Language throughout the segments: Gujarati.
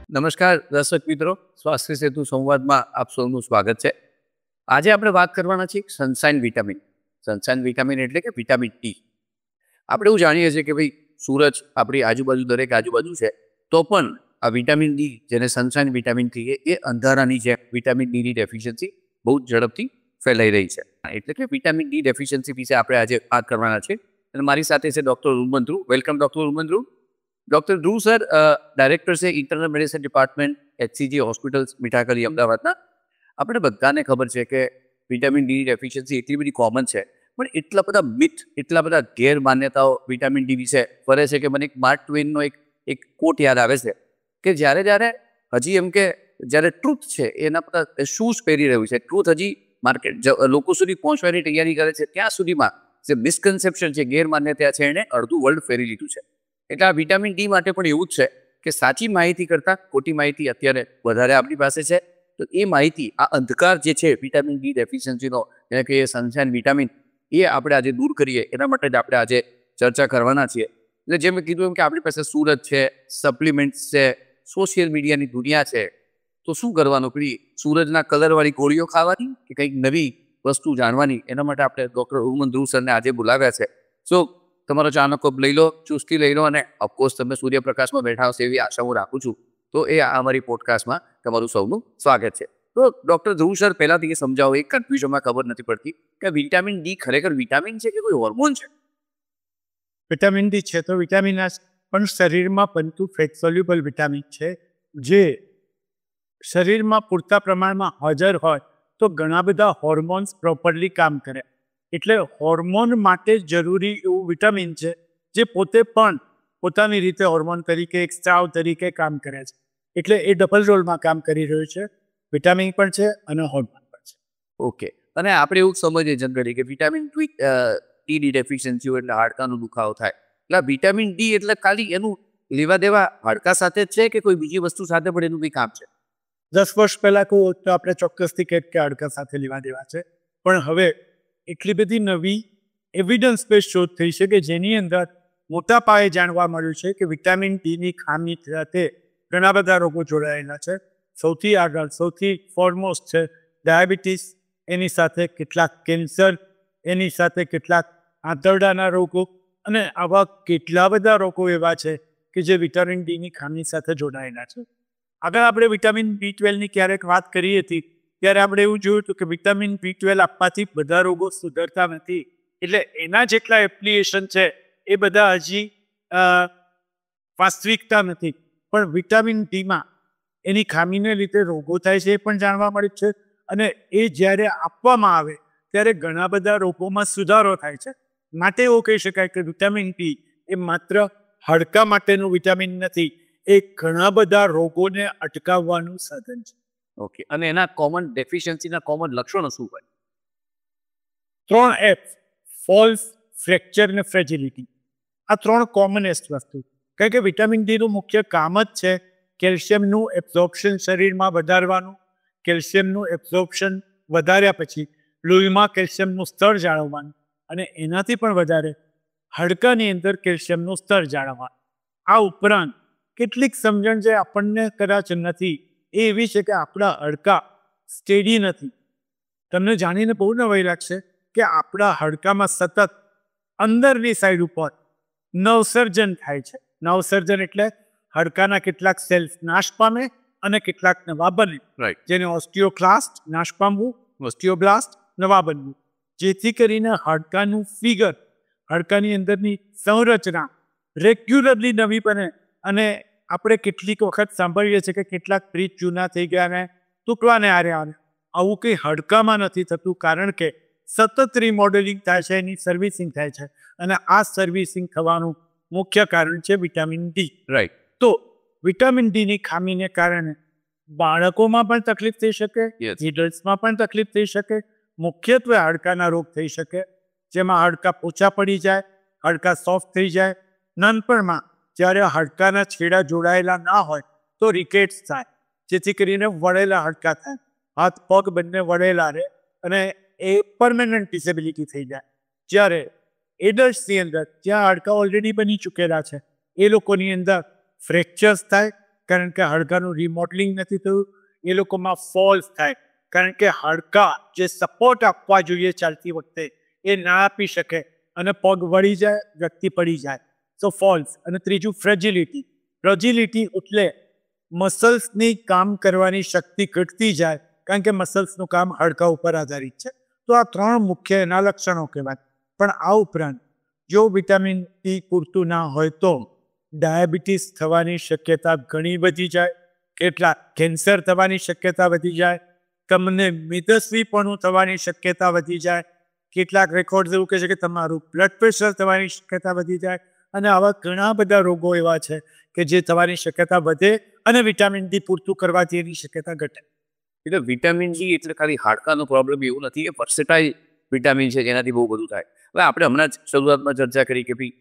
નમસ્કાર દર્શક મિત્રો, સ્વાસ્થ્ય સેતુ સંવાદમાં આપ સૌનું સ્વાગત છે. આજે આપણે વાત કરવાના છીએ સનશાઇન વિટામિન. સનશાઇન વિટામિન એટલે કે વિટામિન ડી. આપણે એવું જાણીએ છીએ કે ભાઈ સૂરજ આપણી આજુબાજુ દરેક આજુબાજુ છે, તો પણ આ વિટામિન ડી, જેને સનશાઇન વિટામિન કહીએ, એ અંધારાની જેમ વિટામિન ડીની ડેફિશિયન્સી બહુ ઝડપથી ફેલાઈ રહી છે. એટલે કે વિટામિન ડી ડેફિશિયન્સી વિશે આપણે આજે વાત કરવાના છે. અને મારી સાથે છે doctor Ruman Dhruv. Welcome doctor Ruman Dhruv. Doctor Dhruv sir director છે internal medicine department, HCG hospitals, Mithakali, અમદાવાદના. આપણે બધાને ખબર છે કે વિટામિન ડી ડેફિશિયન્સી એટલી બધી કોમન છે, પણ એટલા બધા મિથ, એટલા બધા ગેરમાન્યતાઓ વિટામિન ડી વિશે ફરે છે કે મને એક માર્ક ટ્વેનનો એક કોટ યાદ આવે છે કે જ્યારે હજી એમ કે જ્યારે ટ્રુથ છે એના પર શૂઝ પહેરી રહ્યું છે, ટ્રુથ હજી માર્કેટ લોકો સુધી પહોંચવાની તૈયારી કરે છે, ત્યાં સુધીમાં જે મિસકન્સેપ્શન છે, ગેરમાન્યતા છે, એને અડધું વર્લ્ડ ફેરી લીધું છે. એટલે આ વિટામિન ડી માટે પણ એવું જ છે કે સાચી માહિતી કરતાં ખોટી માહિતી અત્યારે વધારે આપણી પાસે છે. તો એ માહિતી, આ અંધકાર જે છે વિટામિન ડી ડેફિશિયન્સીનો, એટલે કે એ સનશાઇન વિટામિન, એ આપણે આજે દૂર કરીએ, એના માટે જ આપણે આજે ચર્ચા કરવાના છીએ. એટલે જેમ મેં કીધું એમ કે આપણી પાસે સૂરજ છે, સપ્લિમેન્ટ્સ છે, સોશિયલ મીડિયાની દુનિયા છે. તો શું કરવાનું? પેલી સૂરજના કલરવાળી ગોળીઓ ખાવાની કે કંઈક નવી વસ્તુ જાણવાની? એના માટે આપણે ડૉક્ટર રૂમન ધ્રુવ સરને આજે બોલાવ્યા છે. સો તમારો ચાનો કપ લઈ લો, ચુસ્કી લઈ લો, અને ઓફકોર્સ તમે સૂર્યપ્રકાશમાં બેઠા હશો એવી આશા હું રાખું છું. તો એ અમારી પોડકાસ્ટમાં તમારું સૌનું સ્વાગત છે. તો ડૉક્ટર ધ્રુવ સર, પહેલાંથી એ સમજાવો, એક કન્ફ્યુઝનમાં ખબર નથી પડતી કે વિટામિન ડી ખરેખર વિટામિન છે કે કોઈ હોર્મોન છે? વિટામિન ડી છે તો વિટામિન આ પણ શરીરમાં બનતું ફેટ સોલ્યુબલ વિટામિન છે, જે શરીરમાં પૂરતા પ્રમાણમાં હાજર હોય તો ઘણા બધા હોર્મોન્સ પ્રોપરલી કામ કરે. એટલે હોર્મોન માટે જરૂરી એવું વિટામિન છે, જે પોતે પણ પોતાની રીતે હોર્મોન તરીકે, એક સ્ત્રાવ તરીકે કામ કરે છે. એટલે એ ડબલ રોલમાં કામ કરી રહ્યું છે. વિટામિન પણ છે અને હોર્મોન પણ છે. ઓકે. અને આપણે એવું સમજીએ જનરલી કે વિટામિન ડીની ડેફિશિયન્સી એટલે હાડકાનો દુખાવો થાય. એટલે વિટામિન ડી એટલે ખાલી એનું લેવા દેવા હાડકા સાથે જ છે કે કોઈ બીજી વસ્તુ સાથે પણ એનું કંઈ કામ છે? 10 વર્ષ પહેલાં કહું તો આપણે ચોક્કસથી કહીએ કે હાડકા સાથે લેવા દેવા છે. પણ હવે એટલી બધી નવી એવિડન્સ બેઝ શોધ થઈ છે કે જેની અંદર મોટા પાયે જાણવા મળ્યું છે કે વિટામિન ડીની ખામી સાથે ઘણા બધા રોગો જોડાયેલા છે. સૌથી આગળ, સૌથી ફોરમોસ્ટ છે ડાયાબિટીસ, એની સાથે કેટલાક કેન્સર, એની સાથે કેટલાક આંતરડાના રોગો, અને આવા કેટલા બધા રોગો એવા છે કે જે વિટામિન ડીની ખામી સાથે જોડાયેલા છે. આગળ આપણે વિટામિન B12ની ક્યારેક વાત કરી હતી, ત્યારે આપણે એવું જોયું હતું કે વિટામિન B12 આપવાથી બધા રોગો સુધરતા નથી. એટલે એના જેટલા એપ્લિકેશન છે એ બધા હજી વાસ્તવિકતા નથી. પણ વિટામિન ડીમાં એની ખામીને લીધે રોગો થાય છે એ પણ જાણવા મળ્યું છે. અને એ જ્યારે આપવામાં આવે ત્યારે ઘણા બધા રોગોમાં સુધારો થાય છે. માટે એવું કહી શકાય કે વિટામિન ડી એ માત્ર હાડકા માટેનું વિટામિન નથી, એ ઘણા બધા રોગોને અટકાવવાનું સાધન છે. ઓકે. અને એના કોમન ડેફિશિયન્સીના કોમન લક્ષણો શું હોય? 3F: ફોલ્સ, ફ્રેક્ચર અને ફ્રેજિલિટી. આ 3 કોમનેસ્ટ વસ્તુ. કારણ કે વિટામિન ડીનું મુખ્ય કામ જ છે કેલ્શિયમનું એબ્ઝોર્પ્શન શરીરમાં વધારવાનું. કેલ્શિયમનું એબ્ઝોર્પ્શન વધાર્યા પછી લોહીમાં કેલ્શિયમનું સ્તર જાળવવાનું, અને એનાથી પણ વધારે હાડકાની અંદર કેલ્શિયમનું સ્તર જાળવવાનું. આ ઉપરાંત કેટલીક સમજણ જે આપણને કદાચ નથી, એ એવી છે કે આપણા હાડકાં સ્ટેડી નથી. તમને જાણીને બહુ નવાઈ લાગશે કે આપણા હાડકામાં સતત અંદરની સાઈડ ઉપર નવસર્જન થાય છે. નવસર્જન એટલે હાડકાના કેટલાક સેલ્સ નાશ પામે અને કેટલાક નવા બને. રાઈટ. જેને ઓસ્ટિયોક્લાસ્ટ, નાશ પામવું, ઓસ્ટિયોબ્લાસ્ટ, નવા બનવું. જેથી કરીને હાડકાનું ફિગર, હાડકાની અંદરની સંરચના રેગ્યુલરલી નવી બને. અને આપણે કેટલીક વખત સાંભળીએ છીએ કે કેટલાક બ્રિજ જૂના થઈ ગયા ને તૂટવાને આરે. આવું કંઈ હાડકામાં નથી થતું, કારણ કે સતત રિમોડેલિંગ થાય છે, એની સર્વિસિંગ થાય છે. અને આ સર્વિસિંગ થવાનું મુખ્ય કારણ છે વિટામિન ડી. રાઈટ. તો વિટામિન ડીની ખામીને કારણે બાળકોમાં પણ તકલીફ થઈ શકે, Yes. એડલ્ટ્સમાં પણ તકલીફ થઈ શકે. મુખ્યત્વે હાડકાના રોગ થઈ શકે, જેમાં હાડકાં પોચા પડી જાય, હાડકાં સોફ્ટ થઈ જાય. નાનપણમાં જ્યારે હાડકાના છેડા જોડાયેલા ના હોય તો રિકેટ્સ થાય, જેથી કરીને વળેલા હાડકાં થાય, હાથ પગ બંને વળેલા રહે, અને એ પરમેનન્ટ ડિસેબિલિટી થઈ જાય. જ્યારે એડલ્ટ્સની અંદર જ્યાં હાડકાં ઓલરેડી બની ચૂકેલા છે એ લોકોની અંદર ફ્રેક્ચર્સ થાય, કારણ કે હાડકાનું રિમોડલિંગ નથી થયું. એ લોકોમાં ફોલ્સ થાય કારણ કે હાડકાં જે સપોર્ટ આપવા જોઈએ ચાલતી વખતે એ ના આપી શકે અને પગ વળી જાય, વ્યક્તિ પડી જાય. સો ફોલ્સ. અને ત્રીજું ફ્રેજિલિટી. ફ્રેજિલિટી એટલે મસલ્સની કામ કરવાની શક્તિ ઘટતી જાય કારણ કે મસલ્સનું કામ હાડકાં ઉપર આધારિત છે. તો આ 3 મુખ્ય એના લક્ષણો કહેવાય. પણ આ ઉપરાંત જો વિટામિન ડી પૂરતું ના હોય તો ડાયાબિટીસ થવાની શક્યતા ઘણી વધી જાય, કેટલાક કેન્સર થવાની શક્યતા વધી જાય, તમને મેદસ્વીપણું થવાની શક્યતા વધી જાય, કેટલાક રેકોર્ડ એવું કહે છે કે તમારું બ્લડ પ્રેશર થવાની શક્યતા વધી જાય. અને આવા ઘણા બધા રોગો એવા છે કે જે થવાની શક્યતા વધે અને વિટામિન ડી પૂરતું કરવાથી એની શક્યતા ઘટે. એટલે વિટામિન ડી એટલે ખાલી હાડકાનો પ્રોબ્લેમ એવું નથી, એ વર્સેટાઇલ વિટામિન છે જેનાથી બહુ બધું થાય. હવે આપણે હમણાં જ શરૂઆતમાં ચર્ચા કરી કે ભાઈ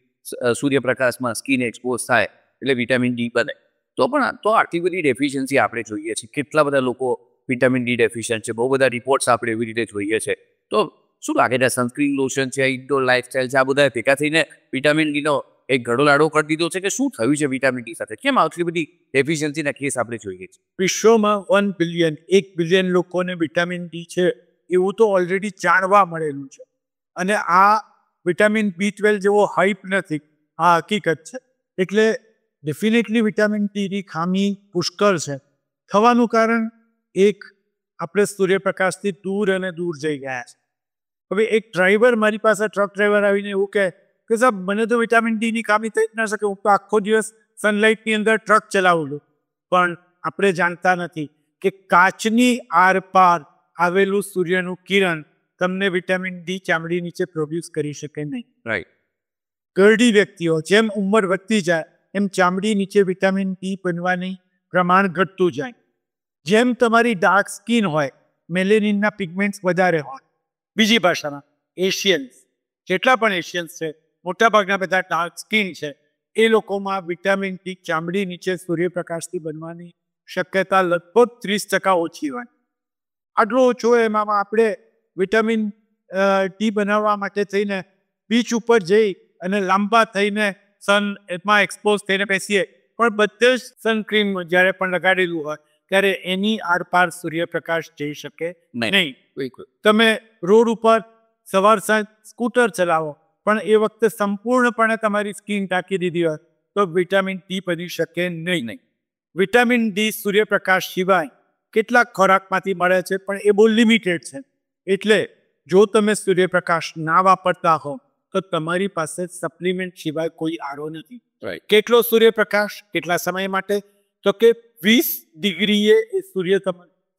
સૂર્યપ્રકાશમાં સ્કિન એક્સપોઝ થાય એટલે વિટામિન ડી બને. તો પણ તો આટલી બધી ડેફિશિયન્સી આપણે જોઈએ છીએ, કેટલા બધા લોકો વિટામિન ડી ડેફિશિયન્ટ છે, બહુ બધા રિપોર્ટ્સ આપણે એવી રીતે જોઈએ છે. તો શું લાગે છે સનસ્ક્રીન લોશન છે, ઇન્ડોર લાઇફસ્ટાઇલ છે, આ બધા ભેગા થઈને વિટામિન ડીનો એક ઘડો લાડો કરી દીધો છે કે શું થયું છે વિટામિન ડી સાથે? કેમ આટલી બધી ડેફિશિયન્સીના કેસ આપણે જોઈએ છીએ? વિશ્વમાં 1 બિલિયન 1 બિલિયન લોકોને વિટામિન ડી છે એવું તો ઓલરેડી જાણવા મળેલું છે. અને આ વિટામિન B12 જેવો હાઈપ નથી, આ હકીકત છે. એટલે ડેફિનેટલી વિટામિન ડીની ખામી પુષ્કળ છે. થવાનું કારણ એક, આપણે સૂર્યપ્રકાશથી દૂર અને દૂર જઈ ગયા છે. હવે એક ડ્રાઈવર મારી પાસે, ટ્રક ડ્રાઈવર આવીને એવું કહે કે સાહેબ મને તો વિટામિન ડીની ખામી થઈ જ ના શકે, હું તો આખો દિવસ સનલાઇટની અંદર ટ્રક ચલાવું છું. પણ આપણે જાણતા નથી કે કાચની આરપાર આવેલું સૂર્યનું કિરણ તમને વિટામિન ડી ચામડી નીચે પ્રોડ્યુસ કરી શકે નહીં. રાઈટ. ઘરડી વ્યક્તિઓ જેમ ઉંમર વધતી જાય એમ ચામડી નીચે વિટામિન ડી બનવાની પ્રમાણ ઘટતું જાય. જેમ તમારી ડાર્ક સ્કિન હોય, મેલેનિનના પિગમેન્ટ્સ વધારે હોય. બીજી ભાષામાં એશિયન્સ, જેટલા પણ એશિયન્સ છે મોટાભાગના બધા ડાર્ક સ્કિન છે, એ લોકોમાં વિટામિન ડી ચામડી નીચે સૂર્યપ્રકાશથી બનવાની શક્યતા લગભગ 30% ઓછી હોય. આટલો ઓછો એમાં આપણે વિટામિન ડી બનાવવા માટે થઈને બીચ ઉપર જઈ અને લાંબા થઈને સનમાં એક્સપોઝ થઈને બેસીએ, પણ બધે જ સનક્રીમ જ્યારે પણ લગાડેલું હોય ત્યારે એની આરપાર સૂર્યપ્રકાશ જઈ શકે નહીં. તમે રોડ ઉપર સવાર સાંજ સ્કૂટર ચલાવો પણ એ વખતે સંપૂર્ણપણે તમારી સ્કિન ઢાંકી દીધી હોય તો વિટામિન ડી બની શકે નહીં. વિટામિન ડી સૂર્યપ્રકાશ સિવાય કેટલાક ખોરાકમાંથી મળે છે પણ એ બહુ લિમિટેડ છે. એટલે જો તમે સૂર્યપ્રકાશ ના વાપરતા હો તો તમારી પાસે સપ્લિમેન્ટ સિવાય કોઈ આરો નથી. કેટલો સૂર્યપ્રકાશ, કેટલા સમય માટે? તો કે 20 ડિગ્રીએ એ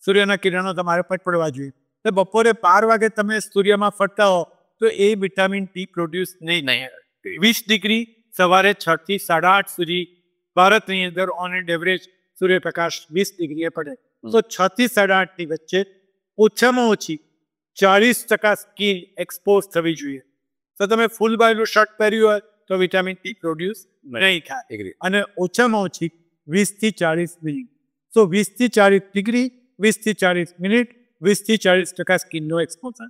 સૂર્યના કિરણો તમારે પર પડવા જોઈએ. તો બપોરે 12 વાગે તમે સૂર્યમાં ફરતા હો તો એ વિટામિન ડી પ્રોડ્યુસ નહીં. 20 ડિગ્રી સવારે 6 થી 8:30 સુધી ભારતની અંદર ઓન એન્ડ એવરેજ સૂર્યપ્રકાશ 20 ડિગ્રીએ પડે. તો 6 થી 8:30 ની વચ્ચે ઓછામાં ઓછી 40% સ્કિન એક્સપોઝ થવી જોઈએ. તો તમે ફૂલ બાયલું શર્ટ પહેર્યું હોય તો વિટામિન ડી પ્રોડ્યુસ નહીં થાય. અને ઓછામાં ઓછી 20 થી 40 મિનિટ. તો 20 થી 40 ડિગ્રી, 20 થી 40 મિનિટ, 20 થી 40% સ્કિનનો એક્સપોઝર.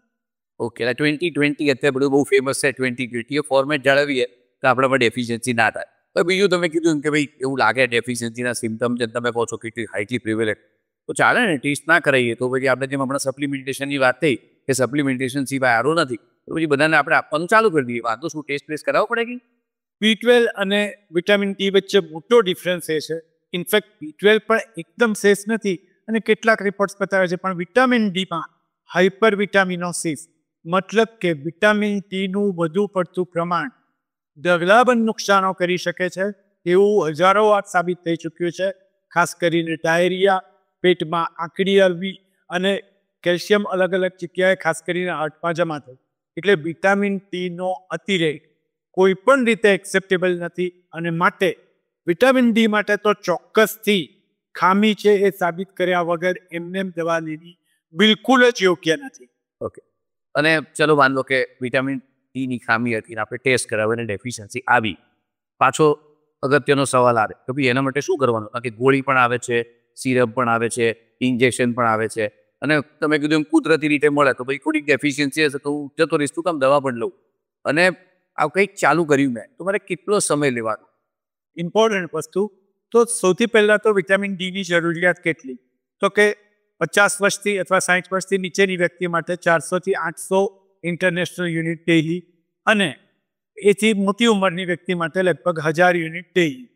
ઓકે, 2020 અત્યારે બધું બહુ ફેમસ છે. 2020 એ ફોર્મેટ જાળવીએ તો આપણામાં ડેફિશિયન્સી ના થાય. તો બીજું તમે કીધું કે ભાઈ એવું લાગે ડેફિશિયન્સીના સિમ્ટમ છે, તમે કહો છો કે હાઈટલી પ્રિવેલેન્ટ, તો ચાલે ને ટેસ્ટ ના કરાવીએ તો પછી આપણે જેમ હમણાં સપ્લિમેન્ટેશનની વાત થઈ કે સપ્લિમેન્ટેશન સિવાય આરો નથી, તો પછી બધાને આપણે આપવાનું ચાલુ કરી દઈએ. વાંધો શું, ટેસ્ટ કરાવવો પડે કે? B12 અને વિટામિન ડી વચ્ચે મોટો ડિફરન્સ એ છે. ઇનફેક્ટ B12 પણ એકદમ સેફ નથી અને કેટલાક રિપોર્ટ્સ બતાવે છે, પણ વિટામિન ડીમાં હાઇપર વિટામિનોસિસ, મતલબ કે વિટામિન ડીનું વધુ પડતું પ્રમાણ ઢગલાબંધ નુકસાનો કરી શકે છે. એવું હજારો વાર સાબિત થઈ ચૂક્યું છે. ખાસ કરીને ડાયરિયા, પેટમાં આંકડી આવવી અને કેલ્શિયમ અલગ અલગ જગ્યાએ ખાસ કરીને હાર્ટમાં જમા થવું. એટલે વિટામિન ડીનો અતિરેક કોઈ પણ રીતે એક્સેપ્ટેબલ નથી અને માટે વિટામિન ડી માટે તો ચોક્કસથી ખામી છે એ સાબિત કર્યા વગર એમને દવા લેવી બિલકુલ જ યોગ્ય નથી. ઓકે, અને ચલો માન લો કે વિટામિન ડીની ખામી હતી ને આપણે ટેસ્ટ કરાવ્યો અને ડેફિશિયન્સી આવી, પાછો અગત્યનો સવાલ આવે કે ભાઈ એના માટે શું કરવાનું? કારણ કે ગોળી પણ આવે છે, સિરપ પણ આવે છે, ઇન્જેક્શન પણ આવે છે, અને તમે કીધું એમ કુદરતી રીતે મળે તો ભાઈ થોડીક ડેફિશિયન્સી હશે તો હું જતો રહીશ, તું કામ દવા પણ લઉં. અને આ કંઈક ચાલુ કર્યું મેં, તો મારે કેટલો સમય લેવાનો? ઇમ્પોર્ટન્ટ વસ્તુ, તો સૌથી પહેલાં તો વિટામિન ડીની જરૂરિયાત કેટલી? તો કે 50 વર્ષથી અથવા 60 વર્ષથી નીચેની વ્યક્તિ માટે 400 થી 800 ઇન્ટરનેશનલ યુનિટ ડેઇલી, અને એથી મોટી ઉંમરની વ્યક્તિ માટે લગભગ 1000 યુનિટ ડેઇલી.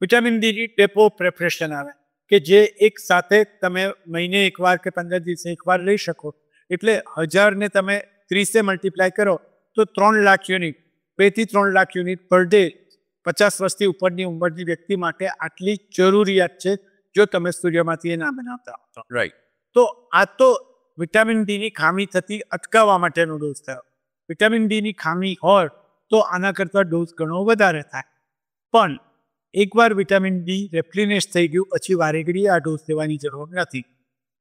વિટામિન ડીની ડેપો પ્રેપરેશન આવે કે જે એક સાથે તમે મહિને એકવાર કે 15 દિવસે એકવાર લઈ શકો. એટલે 1000 ને તમે 30 મલ્ટીપ્લાય કરો તો 3 લાખ યુનિટ, 2 થી 3 લાખ યુનિટ પર ડે 50 વર્ષથી ઉપરની ઉંમરની વ્યક્તિ માટે આટલી જરૂરિયાત છે જો તમે સૂર્યમાંથી એ ના બનાવતા હો. રાઈટ. તો આ તો વિટામિન ડીની ખામી થતી અટકાવવા માટેનો ડોઝ થયો. વિટામિન ડીની ખામી હોય તો આના કરતાં ડોઝ ઘણો વધારે થાય. પણ એકવાર વિટામિન ડી રેપ્લિનેશ થઈ ગયું પછી વારે ઘડીએ આ ડોઝ લેવાની જરૂર નથી.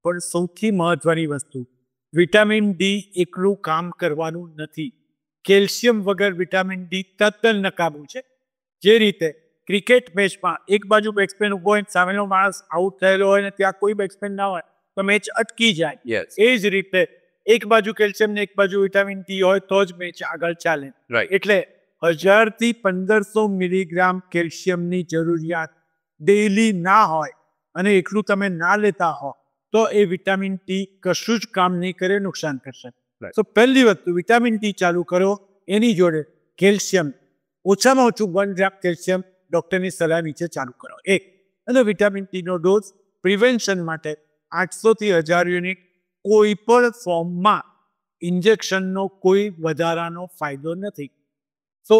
પણ સૌથી મહત્વની વસ્તુ, વિટામિન ડી એકલું કામ કરવાનું નથી. કેલ્શિયમ વગર વિટામિન ડી તદ્દન નકામું છે. જે રીતે ક્રિકેટ મેચમાં એક બાજુ બેટ્સમેન ઊભો હોય, સામેનો માણસ આઉટ થયેલો હોય ને ત્યાં કોઈ બેટ્સમેન ના હોય તો મેચ અટકી જાય. યસ. એ જ રીતે એક બાજુ કેલ્શિયમ ને એક બાજુ વિટામિન ડી હોય તો જ મેચ આગળ ચાલે. રાઈટ. એટલે 1000 થી 1500 મિલીગ્રામ કેલ્શિયમની જરૂરિયાત ડેઇલી ના હોય અને એટલું તમે ના લેતા હો તો એ વિટામિન ડી કશું જ કામ નહીં કરે, નુકસાન કરશે. Right. તો પહેલી વસ્તુ વિટામિન ડી ચાલુ કરો, એની જોડે કેલ્શિયમ ઓછામાં ઓછું 1 ગ્રામ કેલ્શિયમ ડૉક્ટરની સલાહ નીચે ચાલુ કરો. એક, અને વિટામિન ડીનો ડોઝ પ્રિવેન્શન માટે 800 થી 1000 યુનિટ. કોઈ પણ ફોર્મમાં ઇન્જેક્શનનો કોઈ વધારાનો ફાયદો નથી. તો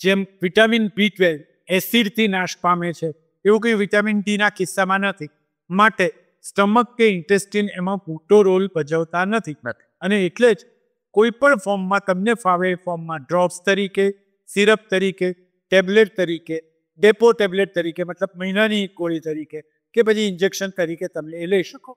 જેમ વિટામિન B12 એસિડથી નાશ પામે છે એવું કંઈ વિટામિન ડીના કિસ્સામાં નથી. માટે સ્ટમક કે ઇન્ટેસ્ટિન એમાં મોટો રોલ ભજવતા નથી. અને એટલે જ કોઈ પણ ફોર્મમાં તમને ફાવે એ ફોર્મમાં ડ્રોપ્સ તરીકે, સિરપ તરીકે, ટેબ્લેટ તરીકે, ડેપો ટેબ્લેટ તરીકે મતલબ મહિનાની ગોળી તરીકે કે પછી ઇન્જેક્શન તરીકે તમે એ લઈ શકો.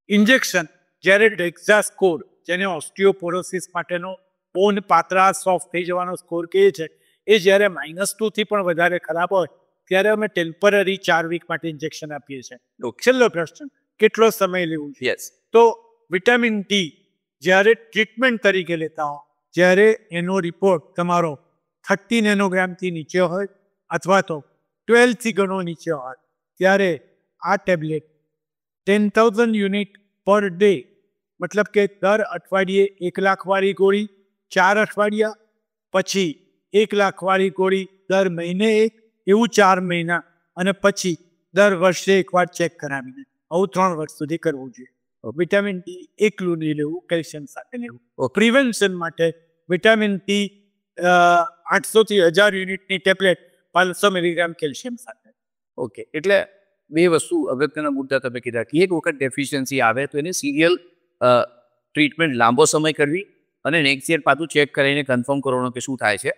ઇન્જેક્શન જ્યારે ડેક્ઝાસ્કોર, જેને ઓસ્ટિયોપોરોસિસ માટેનો બોન પાતળા સોફ્ટ થઈ જવાનો સ્કોર કહે છે, એ જ્યારે -2 થી પણ વધારે ખરાબ હોય ત્યારે અમે ટેમ્પરરી 4 વીક માટે ઇન્જેક્શન આપીએ છીએ. છેલ્લો પ્રશ્ન, કેટલો સમય લેવું છે? યસ. તો વિટામિન ડી જ્યારે ટ્રીટમેન્ટ તરીકે લેતા હો, જ્યારે એનો રિપોર્ટ તમારો 30 નેનોગ્રામથી નીચે હોય અથવા તો 12 થી ઘણો નીચે હોય ત્યારે આ ટેબ્લેટ 10,000 યુનિટ પર ડે, મતલબ કે દર અઠવાડિયે 1 લાખ વાળી ગોળી 4 અઠવાડિયા, પછી 1 લાખ વાળી ગોળી દર મહિને 1, એવું 4 મહિના, અને પછી દર વર્ષે એકવાર ચેક કરાવીને આવું 3 વર્ષ સુધી કરવું જોઈએ. વિટામિન ડી એકલું નહીં લેવું, કેલ્શિયમ સાથે લેવું. પ્રિવેન્શન માટે વિટામિન ડી 800 થી 1000 યુનિટની ટેબ્લેટ 500 મિલીગ્રામ કેલ્શિયમ સાથે. ઓકે. એટલે બે વસ્તુ અગત્યના મુદ્દા તમે કીધા કે એક વખત ડેફિશિયન્સી આવે તો એને સિરિયલ ટ્રીટમેન્ટ લાંબો સમય કરવી અને નેક્સ્ટ યર પાછું ચેક કરીને કન્ફર્મ કરવાનું કે શું થાય છે.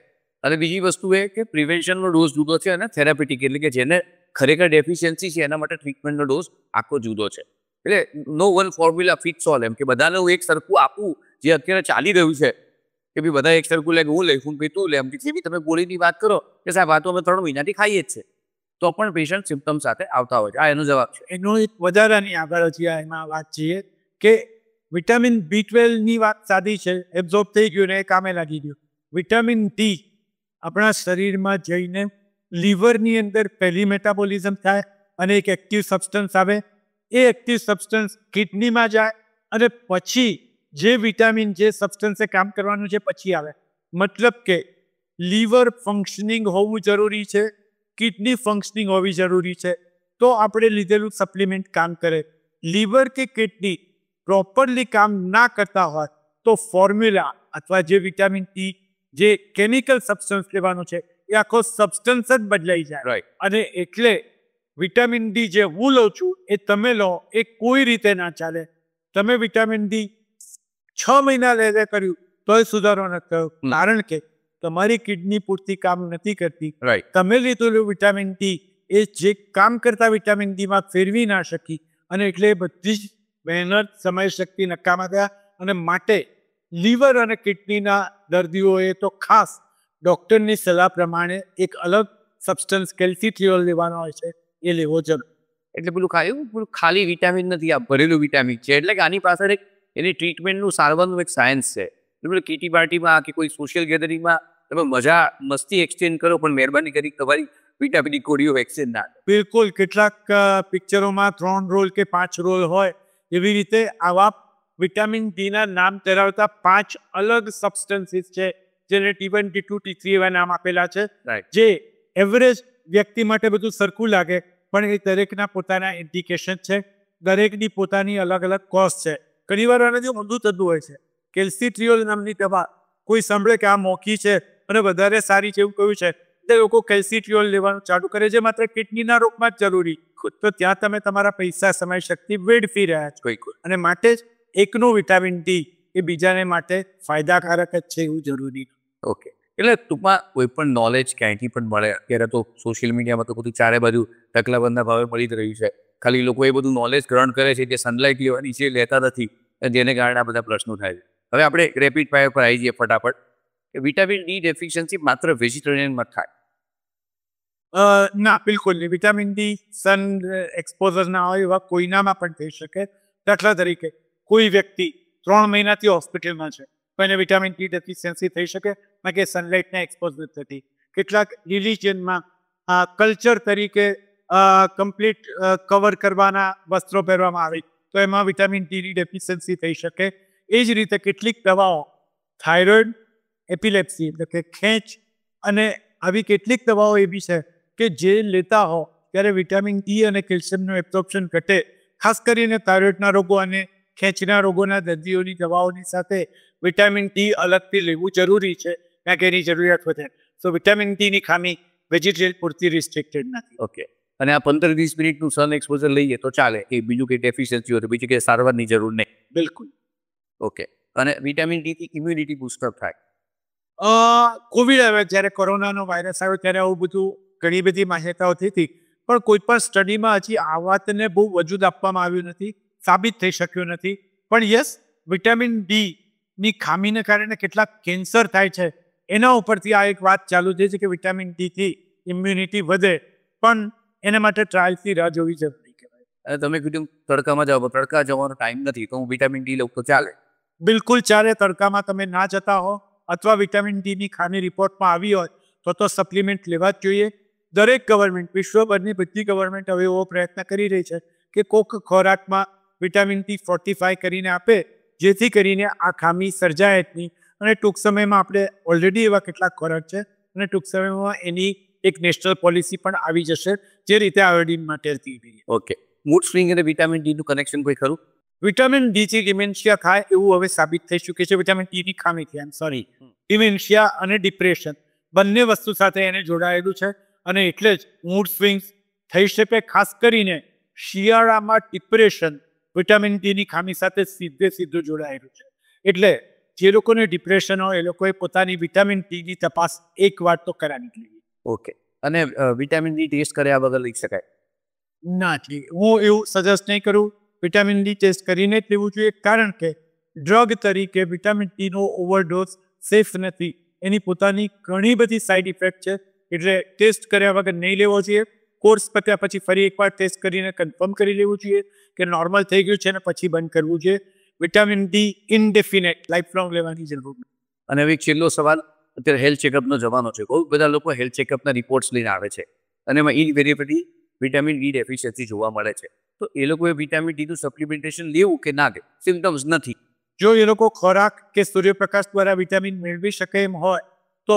અને બીજી વસ્તુ એ કે પ્રિવેન્શનનો ડોઝ જુદો છે અને થેરાપેટિક એટલે કે જેને ખરેખર ડેફિશિયન્સી છે એના માટે ટ્રીટમેન્ટનો ડોઝ આખો જુદો છે. એટલે નો વન ફોર્મ્યુલા ફિટ્સ ઓલ, એમ કે બધાને હું એક સરખું આપું જે અત્યારે ચાલી રહ્યું છે કે ભાઈ બધા એક સરખું લે, હું લઈશું ભાઈ તું લે, એમ જે બી તમે ગોળીની વાત કરો કે સાહેબ આ તો અમે 3 મહિનાથી ખાઈએ જ છે, તો પણ પેશન્ટ સિમ્પટમ સાથે આવતા હોય છે. આ એનો જવાબ છે. એનો એક વધારાની આગળ હજી એમાં વાત છીએ કે વિટામિન B12ની વાત સાદી છે, એબ્ઝોર્બ થઈ ગયું ને એ કામે લાગી ગયું. વિટામિન ડી આપણા શરીરમાં જઈને લીવરની અંદર પહેલી મેટાબોલિઝમ થાય અને એક એક્ટિવ સબસ્ટન્સ આવે. એ એક્ટિવ સબસ્ટન્સ કિડનીમાં જાય અને પછી જે વિટામિન જે સબસ્ટન્સે કામ કરવાનું છે પછી આવે. મતલબ કે લીવર ફંક્શનિંગ હોવું જરૂરી છે, કિડની ફંક્શનિંગ હોવી જરૂરી છે, તો આપણે લીધેલું સપ્લિમેન્ટ કામ કરે. લીવર કે કિડની પ્રોપરલી કામ ના કરતા હોય તો ફોર્મ્યુલા અથવા જે વિટામિન ડી જે કેમિકલ સબસ્ટન્સ લેવાનું છે એ આખો સબસ્ટન્સ જ બદલાઈ જાય. રાઈટ. અને એટલે વિટામિન ડી જે હું લઉં છું એ તમે લો એ કોઈ રીતે ના ચાલે. તમે વિટામિન ડી 6 મહિના લે કર્યું તોય સુધારો નથી થયો, કારણ કે તમારી કિડની પૂરતી કામ નથી કરતી. રાઈટ. તમે લીધેલું વિટામિન ડી એ જે કામ કરતા વિટામિન ડીમાં ફેરવી ના શકી અને એટલે બધી જ મહેનત, સમય, શક્તિ નકામા ગયા. અને માટે લીવર અને કિડનીના દર્દીઓએ તો ખાસ ડૉક્ટરની સલાહ પ્રમાણે એક અલગ સબસ્ટન્સ કેલ્સીટ્રિયોલ લેવાનો હોય છે, એ લેવો જરૂર. એટલે પેલું ખાલી વિટામિન નથી, આ ભરેલું વિટામિન છે. એટલે કે આની પાછળ એક એની ટ્રીટમેન્ટનું સારવારનું એક સાયન્સ છે. એટલે કીટી પાર્ટીમાં કે કોઈ સોશિયલ ગેધરિંગમાં તમે મજા મસ્તી એક્સચેન્જ કરો, પણ મહેરબાની કરી તમારી વિટામિન ડી ગોળીઓ વેક્સિન ના. બિલકુલ કેટલાક પિક્ચરોમાં 3 રોલ કે 5 રોલ હોય, એવી રીતે આવા વિટામિન ડીના નામ ધરાવતા 5 અલગ સબસ્ટન્સીસ છે, જેને T1 T2 T3 એવા નામ આપેલા છે, Right. જે એવરેજ વ્યક્તિ માટે બધું સરખું લાગે, પણ એ દરેકના પોતાના ઇન્ડિકેશન છે, દરેકની પોતાની અલગ અલગ કોસ્ટ છે. ઘણીવાર આનાથી ઊંધું થતું હોય છે. કેલ્સીટ્રિયોલ નામની દવા કોઈ સાંભળે કે આ મોંઘી છે અને વધારે સારી છે એવું કહ્યું છે, એટલે લોકો કેલ્સીટ્રિયોલ લેવાનું ચાલુ કરે છે, માત્ર કિડનીના રોગમાં જ જરૂરી. તો ત્યાં તમે તમારા પૈસા, સમય, શક્તિ વેડફી રહ્યા છો. બિલકુલ. અને માટે જ એકનું વિટામિન ડી એ બીજાને માટે ફાયદાકારક જ છે એવું જરૂરી. ઓકે. એટલે ટૂંકમાં કોઈ પણ નોલેજ ક્યાંયથી પણ મળે. અત્યારે તો સોશિયલ મીડિયામાં તો બધું ચારે બાજુ ઢગલાબંધના ભાવે મળી જ રહ્યું છે. ખાલી લોકો એ બધું નોલેજ ગ્રહણ કરે છે, જે સનલાઇટ લેવાની છે એ લેતા નથી, અને જેને કારણે આ બધા પ્રશ્નો થાય છે. હવે આપણે રેપિડ ફાયર પર આવી જઈએ ફટાફટ. કે વિટામિન ડી ડેફિશિયન્સી માત્ર વેજીટેરિયનમાં થાય? ના, બિલકુલ નહીં. વિટામિન ડી સન એક્સપોઝર ના હોય એવા કોઈનામાં પણ થઈ શકે. દાખલા તરીકે કોઈ વ્યક્તિ 3 મહિનાથી હોસ્પિટલમાં છે, તો એને વિટામિન ડી ડેફિશિયન્સી થઈ શકે, કારણ કે સનલાઇટને એક્સપોઝ નથી થતી. કેટલાક રિલિજનમાં કલ્ચર તરીકે કમ્પ્લીટ કવર કરવાના વસ્ત્રો પહેરવામાં આવે, તો એમાં વિટામિન ડીની ડેફિશિયન્સી થઈ શકે. એ જ રીતે કેટલીક દવાઓ થાઇરોઇડ, એપિલેપ્સી એટલે કે ખેંચ, અને આવી કેટલીક દવાઓ એવી છે કે જે લેતા હો ત્યારે વિટામિન ડી અને કેલ્શિયમનું એબ્સોર્પ્શન ઘટે. ખાસ કરીને થાઇરોઇડના રોગો અને ખેંચના રોગોના દર્દીઓની દવાઓની સાથે વિટામિન ડી અલગથી લેવું જરૂરી છે, કારણ કે એની જરૂરિયાત વધે. સો વિટામિન ડીની ખામી વેજીટેરિયન પૂરતી રિસ્ટ્રિક્ટેડ નથી. ઓકે. અને આ 15-20 મિનિટનું સન એક્સપોઝર લઈએ તો ચાલે, એ બીજું કંઈ ડેફિશિયન્સી હોય તો બીજી કંઈ સારવારની જરૂર નહીં? બિલકુલ. ઓકે. અને વિટામિન ડીથી ઇમ્યુનિટી બૂસ્ટઅપ થાય? કોવિડ આવ્યો, જ્યારે કોરોનાનો વાયરસ આવ્યો, ત્યારે આવું બધું ઘણી બધી માન્યતાઓ થઈ હતી, પણ કોઈ પણ સ્ટડીમાં હજી આ વાતને બહુ વજૂદ આપવામાં આવ્યું નથી, સાબિત થઈ શક્યું નથી. પણ યસ, વિટામિન ડી ની ખામીને કારણે કેટલાક કેન્સર થાય છે, એના ઉપરથી આ એક વાત ચાલુ થઈ છે કે વિટામિન ડી થી ઇમ્યુનિટી વધે, પણ એના માટે ટ્રાયલથી રાહ જોવી જરૂરી કહેવાય. અને તમે કીધું તડકામાં જાઓ, તડકા જવાનો ટાઈમ નથી, તો હું વિટામિન ડી લઉં તો ચાલે? બિલકુલ ચાલે. તડકામાં તમે ના જતા હો અથવા વિટામિન ડીની ખામી રિપોર્ટમાં આવી હોય તો સપ્લિમેન્ટ લેવા જ જોઈએ. દરેક ગવર્મેન્ટ, વિશ્વભરની બધી ગવર્મેન્ટ હવે એવો પ્રયત્ન કરી રહી છે કે કોક ખોરાકમાં વિટામિન ડી ફોર્ટિફાય કરીને આપે, જેથી કરીને આ ખામી સર્જાય જ નહીં. અને ટૂંક સમયમાં આપણે ઓલરેડી એવા કેટલાક ખોરાક છે, અને ટૂંક સમયમાં એની એક નેશનલ પોલિસી પણ આવી જશે, જે રીતે આયોડિન માટે હતી. ઓકે. મૂડ સ્વિંગ અને વિટામિન ડીનું કનેક્શન કોઈ ખરું? વિટામિન ડીથી ડિમેન્શિયા થાય એવું હવે સાબિત થઈ ચૂકે છે. વિટામિન ડીની ખામીથી, ડિમેન્શિયા અને ડિપ્રેશન બંને વસ્તુ સાથે એને જોડાયેલું છે, અને એટલે જ મૂડ સ્વિંગ્સ થઈ શકે. ખાસ કરીને શિયાળામાં ડિપ્રેશન વિટામિન ડીની ખામી સાથે સીધું જોડાયેલું છે. એટલે જે લોકોને ડિપ્રેશન હોય એ લોકોએ પોતાની વિટામિન ડીની તપાસ એકવાર તો કરાવી જ લેવી. ઓકે. અને વિટામિન ડી ટેસ્ટ કર્યા વગર લઈ શકાય? નથી, હું એવું સજેસ્ટ નહીં કરું. વિટામિન ડી ટેસ્ટ કરીને જ લેવું જોઈએ, કારણ કે ડ્રગ તરીકે વિટામિન ડીનો ઓવરડોઝ સેફ નથી. એની પોતાની ઘણી બધી સાઇડ ઇફેક્ટ છે, એટલે ટેસ્ટ કર્યા વગર નહીં લેવો જોઈએ. કોર્સ પત્યા પછી ફરી એકવાર ટેસ્ટ કરીને કન્ફર્મ કરી લેવું જોઈએ કે નોર્મલ થઈ ગયું છે, અને પછી બંધ કરવું જોઈએ. Vitamin D indefinite life long લેવાની જરૂર નથી. અને હવે એક છેલ્લો સવાલ. અત્યારે હેલ્થ ચેકઅપનો જમાનો છે, બહુ બધા લોકો હેલ્થ ચેકઅપના રિપોર્ટ્સ લઈને આવે છે, અને એમાં ઇનવેરિયેબલી વિટામિન ડી ડેફિશિયન્સી જોવા મળે છે. તો એ લોકોએ વિટામિન ડીનું સપ્લિમેન્ટેશન લેવું કે ના લે? સિમ્ટમ્સ નથી. જો એ લોકો ખોરાક કે સૂર્યપ્રકાશ દ્વારા વિટામિન મેળવી શકે એમ હોય તો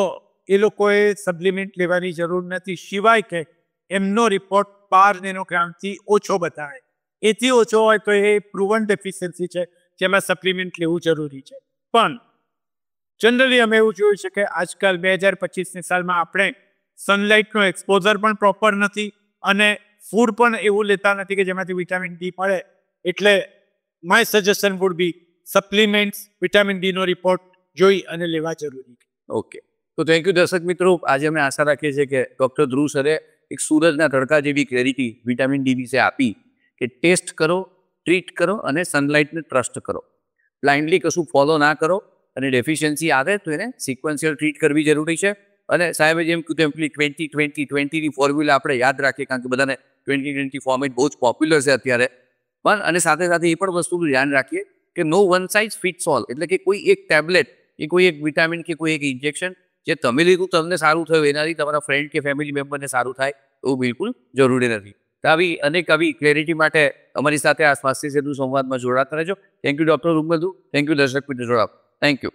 એ લોકોએ સપ્લિમેન્ટ લેવાની જરૂર નથી, સિવાય કે એમનો રિપોર્ટ 12 નેનોગ્રામથી ઓછો બતાવે. એથી ઓછો હોય તો એ પ્રુવન ડેફિશિયન્સી છે, જેમાં સપ્લિમેન્ટ લેવું જરૂરી છે. પણ જનરલી અમે એવું જોયું છે કે આજકાલ 2025ની સાલમાં આપણે સનલાઇટનો એક્સપોઝર પણ પ્રોપર નથી, અને ફૂડ પણ એવું લેતા નથી કે જેમાંથી વિટામિન ડી મળે. એટલે my suggestion would be supplements, vitamin ડીનો રિપોર્ટ જોઈ અને લેવા જરૂરી. ઓકે. તો થેન્ક યુ દર્શક મિત્રો. આજે અમે આશા રાખીએ છીએ કે ડૉક્ટર ધ્રુવ સરે એક સૂરજના તડકા જેવી ક્લેરિટી વિટામિન ડી વિશે આપી કે ટેસ્ટ કરો, ટ્રીટ કરો અને સનલાઇટને ટ્રસ્ટ કરો. બ્લાઇન્ડલી કશું ફોલો ના કરો, અને ડેફિશિયન્સી આવે તો એને સિક્વન્શિયલ ટ્રીટ કરવી જરૂરી છે. અને સાહેબે જેમ કીધું એમ પેલી 20-20-20ની ફોર્મ્યુલા આપણે યાદ રાખીએ, કારણ કે બધાને 20-20 ફોર્મેટ બહુ જ પોપ્યુલર છે અત્યારે. પણ અને સાથે સાથે એ પણ વસ્તુનું ધ્યાન રાખીએ કે નો વન સાઇઝ ફિટ્સ ઓલ, એટલે કે કોઈ એક ટેબ્લેટ કે કોઈ એક વિટામિન કે કોઈ એક ઇન્જેક્શન જે તમે લીધું તમને સારું થયું એનાથી તમારા ફ્રેન્ડ કે ફેમિલી મેમ્બરને સારું થાય એવું બિલકુલ જરૂરી નથી. તો આવી ક્લેરિટી માટે અમારી સાથે આ સ્વાસ્થ્ય સેતુ સંવાદમાં જોડાતા રહેજો. Thank you doctor Rumbandhu. Thank you દર્શક મિત્રો જોડાવ. Thank you.